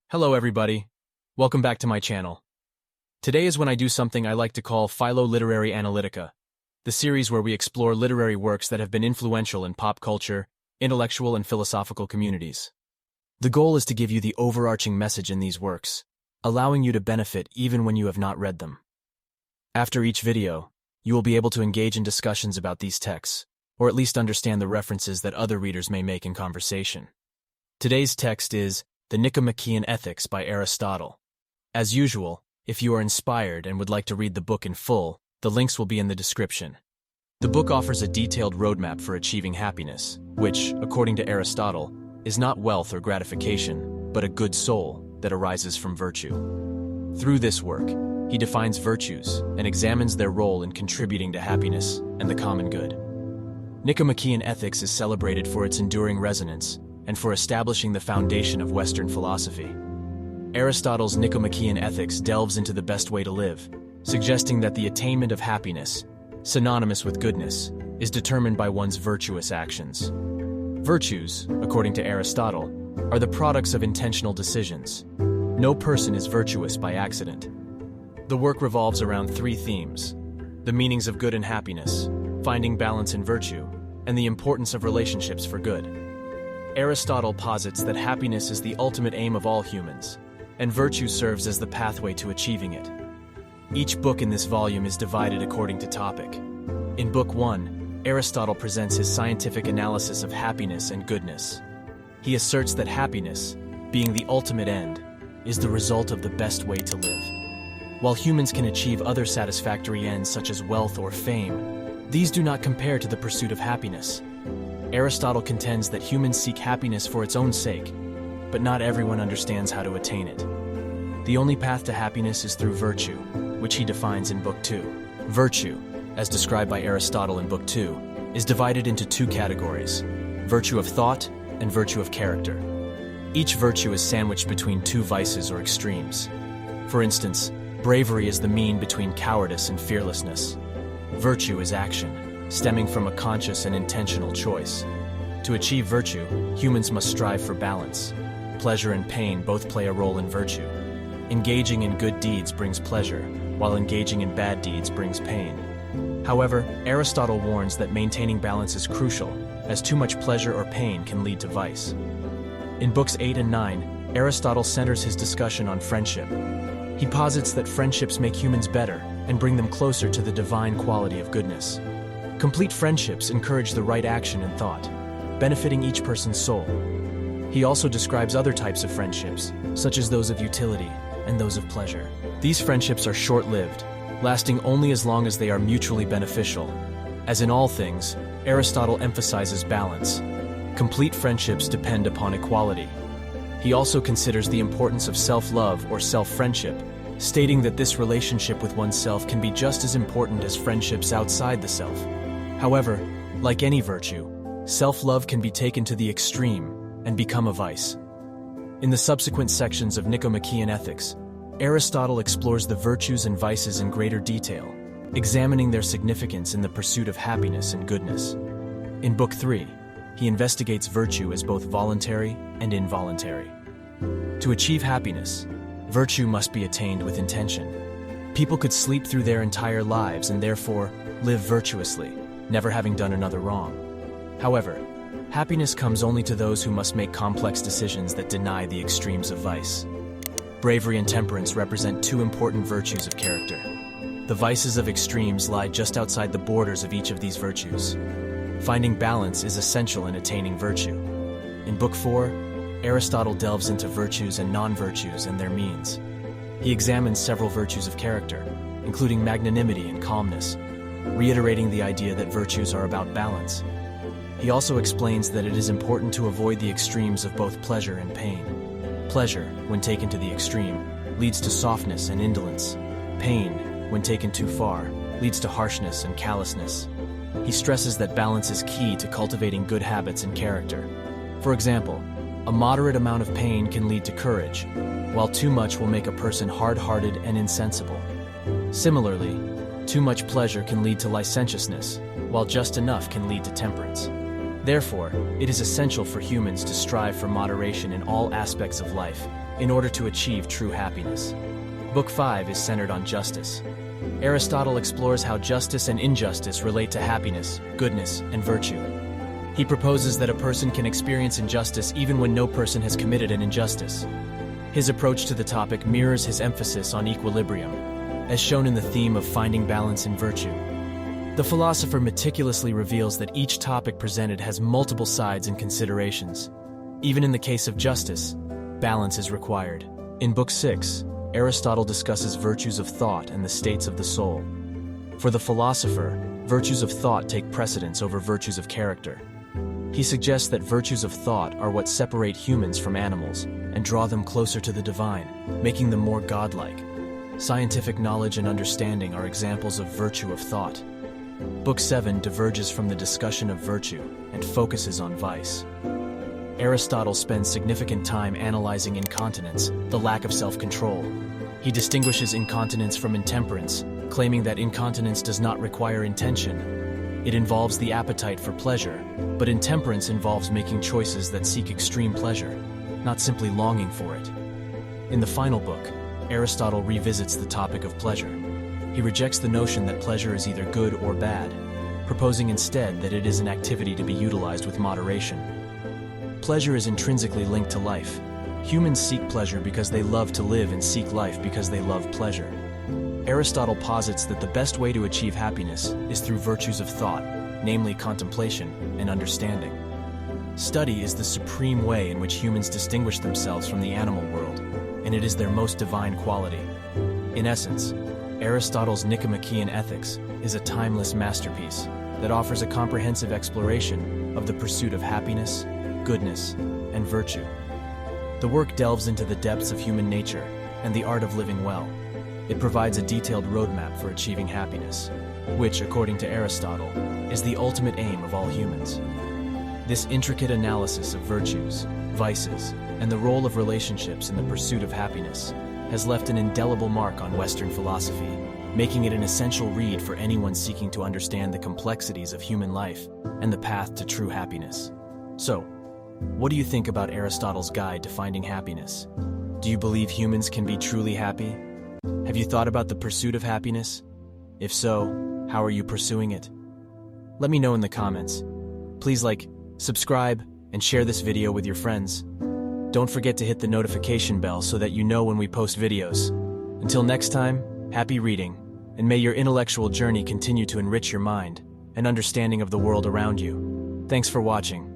Hello everybody, welcome back to my channel. Today is when I do something I like to call Philo-Literary Analytica, the series where we explore literary works that have been influential in pop culture, intellectual and philosophical communities. The goal is to give you the overarching message in these works, allowing you to benefit even when you have not read them. After each video, you will be able to engage in discussions about these texts, or at least understand the references that other readers may make in conversation. Today's text is the Nicomachean Ethics by Aristotle. As usual, if you are inspired and would like to read the book in full, the links will be in the description. The book offers a detailed roadmap for achieving happiness, which, according to Aristotle, is not wealth or gratification, but a good soul that arises from virtue. Through this work, he defines virtues and examines their role in contributing to happiness and the common good. Nicomachean Ethics is celebrated for its enduring resonance and for establishing the foundation of Western philosophy. Aristotle's Nicomachean Ethics delves into the best way to live, suggesting that the attainment of happiness, synonymous with goodness, is determined by one's virtuous actions. Virtues, according to Aristotle, are the products of intentional decisions. No person is virtuous by accident. The work revolves around three themes: the meanings of good and happiness, finding balance in virtue, and the importance of relationships for good. Aristotle posits that happiness is the ultimate aim of all humans, and virtue serves as the pathway to achieving it. Each book in this volume is divided according to topic. In Book 1, Aristotle presents his scientific analysis of happiness and goodness. He asserts that happiness, being the ultimate end, is the result of the best way to live. While humans can achieve other satisfactory ends such as wealth or fame, these do not compare to the pursuit of happiness. Aristotle contends that humans seek happiness for its own sake, but not everyone understands how to attain it. The only path to happiness is through virtue, which he defines in Book 2. Virtue, as described by Aristotle in Book 2, is divided into two categories: virtue of thought and virtue of character. Each virtue is sandwiched between two vices or extremes. For instance, bravery is the mean between cowardice and fearlessness. Virtue is action, stemming from a conscious and intentional choice. To achieve virtue, humans must strive for balance. Pleasure and pain both play a role in virtue. Engaging in good deeds brings pleasure, while engaging in bad deeds brings pain. However, Aristotle warns that maintaining balance is crucial, as too much pleasure or pain can lead to vice. In Books 8 and 9, Aristotle centers his discussion on friendship. He posits that friendships make humans better and bring them closer to the divine quality of goodness. Complete friendships encourage the right action and thought, benefiting each person's soul. He also describes other types of friendships, such as those of utility and those of pleasure. These friendships are short-lived, lasting only as long as they are mutually beneficial. As in all things, Aristotle emphasizes balance. Complete friendships depend upon equality. He also considers the importance of self-love or self-friendship, stating that this relationship with oneself can be just as important as friendships outside the self. However, like any virtue, self-love can be taken to the extreme and become a vice. In the subsequent sections of Nicomachean Ethics, Aristotle explores the virtues and vices in greater detail, examining their significance in the pursuit of happiness and goodness. In Book 3, he investigates virtue as both voluntary and involuntary. To achieve happiness, virtue must be attained with intention. People could sleep through their entire lives and therefore live virtuously, never having done another wrong. However, happiness comes only to those who must make complex decisions that deny the extremes of vice. Bravery and temperance represent two important virtues of character. The vices of extremes lie just outside the borders of each of these virtues. Finding balance is essential in attaining virtue. In Book 4, Aristotle delves into virtues and non-virtues and their means. He examines several virtues of character, including magnanimity and calmness, reiterating the idea that virtues are about balance. He also explains that it is important to avoid the extremes of both pleasure and pain. Pleasure, when taken to the extreme, leads to softness and indolence. Pain, when taken too far, leads to harshness and callousness. He stresses that balance is key to cultivating good habits and character. For example, a moderate amount of pain can lead to courage, while too much will make a person hard-hearted and insensible. Similarly, too much pleasure can lead to licentiousness, while just enough can lead to temperance. Therefore, it is essential for humans to strive for moderation in all aspects of life, in order to achieve true happiness. Book 5 is centered on justice. Aristotle explores how justice and injustice relate to happiness, goodness, and virtue. He proposes that a person can experience injustice even when no person has committed an injustice. His approach to the topic mirrors his emphasis on equilibrium, as shown in the theme of finding balance in virtue. The philosopher meticulously reveals that each topic presented has multiple sides and considerations. Even in the case of justice, balance is required. In Book 6, Aristotle discusses virtues of thought and the states of the soul. For the philosopher, virtues of thought take precedence over virtues of character. He suggests that virtues of thought are what separate humans from animals and draw them closer to the divine, making them more godlike. Scientific knowledge and understanding are examples of virtue of thought. Book 7 diverges from the discussion of virtue and focuses on vice. Aristotle spends significant time analyzing incontinence, the lack of self-control. He distinguishes incontinence from intemperance, claiming that incontinence does not require intention. It involves the appetite for pleasure, but intemperance involves making choices that seek extreme pleasure, not simply longing for it. In the final book, Aristotle revisits the topic of pleasure. He rejects the notion that pleasure is either good or bad, proposing instead that it is an activity to be utilized with moderation. Pleasure is intrinsically linked to life. Humans seek pleasure because they love to live and seek life because they love pleasure. Aristotle posits that the best way to achieve happiness is through virtues of thought, namely contemplation and understanding. Study is the supreme way in which humans distinguish themselves from the animal world, and it is their most divine quality. In essence, Aristotle's Nicomachean Ethics is a timeless masterpiece that offers a comprehensive exploration of the pursuit of happiness, goodness, and virtue. The work delves into the depths of human nature and the art of living well. It provides a detailed roadmap for achieving happiness, which, according to Aristotle, is the ultimate aim of all humans. This intricate analysis of virtues, vices, and the role of relationships in the pursuit of happiness has left an indelible mark on Western philosophy, making it an essential read for anyone seeking to understand the complexities of human life and the path to true happiness. So, what do you think about Aristotle's guide to finding happiness? Do you believe humans can be truly happy? Have you thought about the pursuit of happiness? If so, how are you pursuing it? Let me know in the comments. Please like, subscribe, and share this video with your friends. Don't forget to hit the notification bell so that you know when we post videos. Until next time, happy reading, and may your intellectual journey continue to enrich your mind and understanding of the world around you. Thanks for watching.